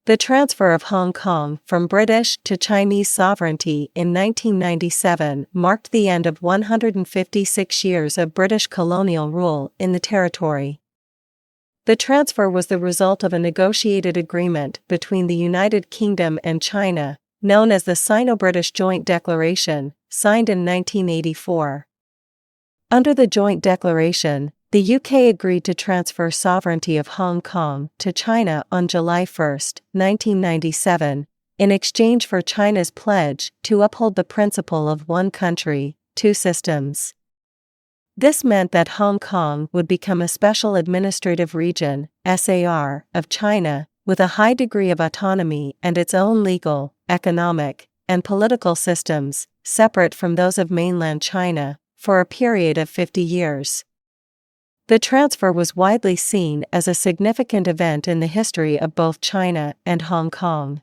The transfer of Hong Kong from British to Chinese sovereignty in 1997 marked the end of 156 years of British colonial rule in the territory. The transfer was the result of a negotiated agreement between the United Kingdom and China, known as the Sino-British Joint Declaration, signed in 1984. Under the Joint Declaration, the UK agreed to transfer sovereignty of Hong Kong to China on July 1, 1997, in exchange for China's pledge to uphold the principle of one country, two systems. This meant that Hong Kong would become a special administrative region, SAR, of China, with a high degree of autonomy and its own legal, economic, and political systems, separate from those of mainland China, for a period of 50 years. The transfer was widely seen as a significant event in the history of both China and Hong Kong.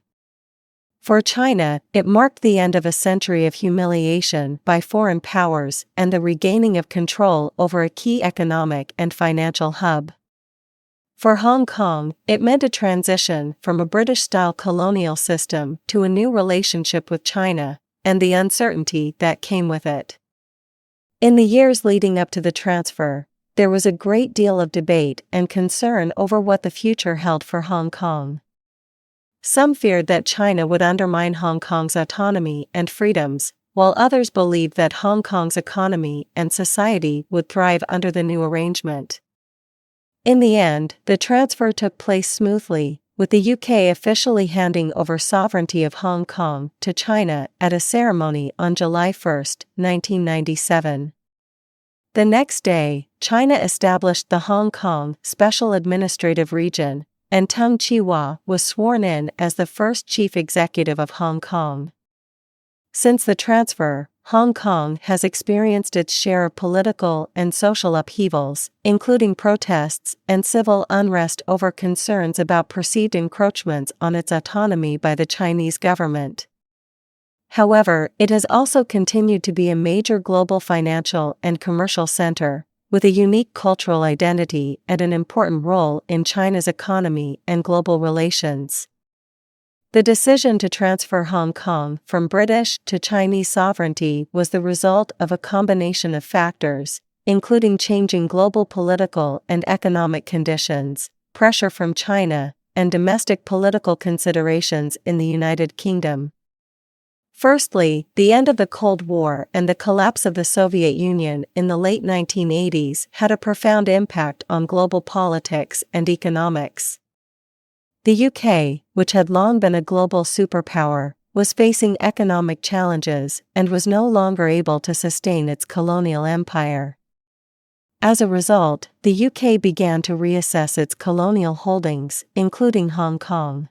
For China, it marked the end of a century of humiliation by foreign powers and the regaining of control over a key economic and financial hub. For Hong Kong, it meant a transition from a British-style colonial system to a new relationship with China, and the uncertainty that came with it. In the years leading up to the transfer, there was a great deal of debate and concern over what the future held for Hong Kong. Some feared that China would undermine Hong Kong's autonomy and freedoms, while others believed that Hong Kong's economy and society would thrive under the new arrangement. In the end, the transfer took place smoothly, with the UK officially handing over sovereignty of Hong Kong to China at a ceremony on July 1, 1997. The next day, China established the Hong Kong Special Administrative Region, and Tung Chee-hwa was sworn in as the first chief executive of Hong Kong. Since the transfer, Hong Kong has experienced its share of political and social upheavals, including protests and civil unrest over concerns about perceived encroachments on its autonomy by the Chinese government. However, it has also continued to be a major global financial and commercial center, with a unique cultural identity and an important role in China's economy and global relations. The decision to transfer Hong Kong from British to Chinese sovereignty was the result of a combination of factors, including changing global political and economic conditions, pressure from China, and domestic political considerations in the United Kingdom. Firstly, the end of the Cold War and the collapse of the Soviet Union in the late 1980s had a profound impact on global politics and economics. The UK, which had long been a global superpower, was facing economic challenges and was no longer able to sustain its colonial empire. As a result, the UK began to reassess its colonial holdings, including Hong Kong.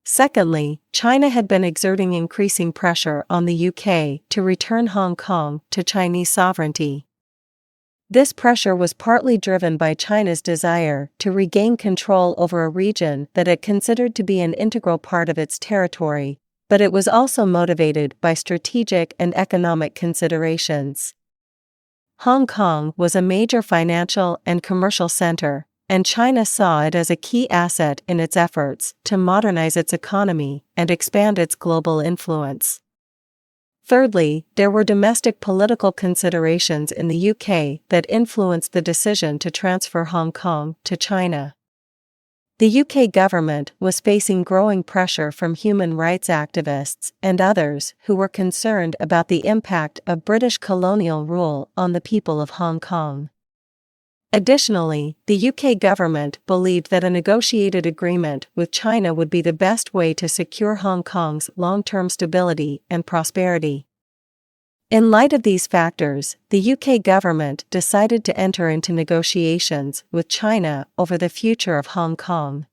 Secondly, China had been exerting increasing pressure on the UK to return Hong Kong to Chinese sovereignty. This pressure was partly driven by China's desire to regain control over a region that it considered to be an integral part of its territory, but it was also motivated by strategic and economic considerations. Hong Kong was a major financial and commercial center, and China saw it as a key asset in its efforts to modernize its economy and expand its global influence. Thirdly, there were domestic political considerations in the UK that influenced the decision to transfer Hong Kong to China. The UK government was facing growing pressure from human rights activists and others who were concerned about the impact of British colonial rule on the people of Hong Kong. Additionally, the UK government believed that a negotiated agreement with China would be the best way to secure Hong Kong's long-term stability and prosperity. In light of these factors, the UK government decided to enter into negotiations with China over the future of Hong Kong.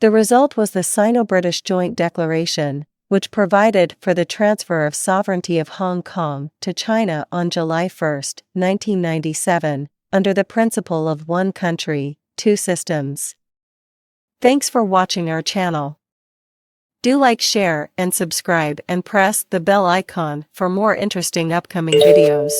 The result was the Sino-British Joint Declaration, which provided for the transfer of sovereignty of Hong Kong to China on July 1, 1997, under the principle of one country, two systems. Thanks for watching our channel. Do like, share, and subscribe and press the bell icon for more interesting upcoming videos.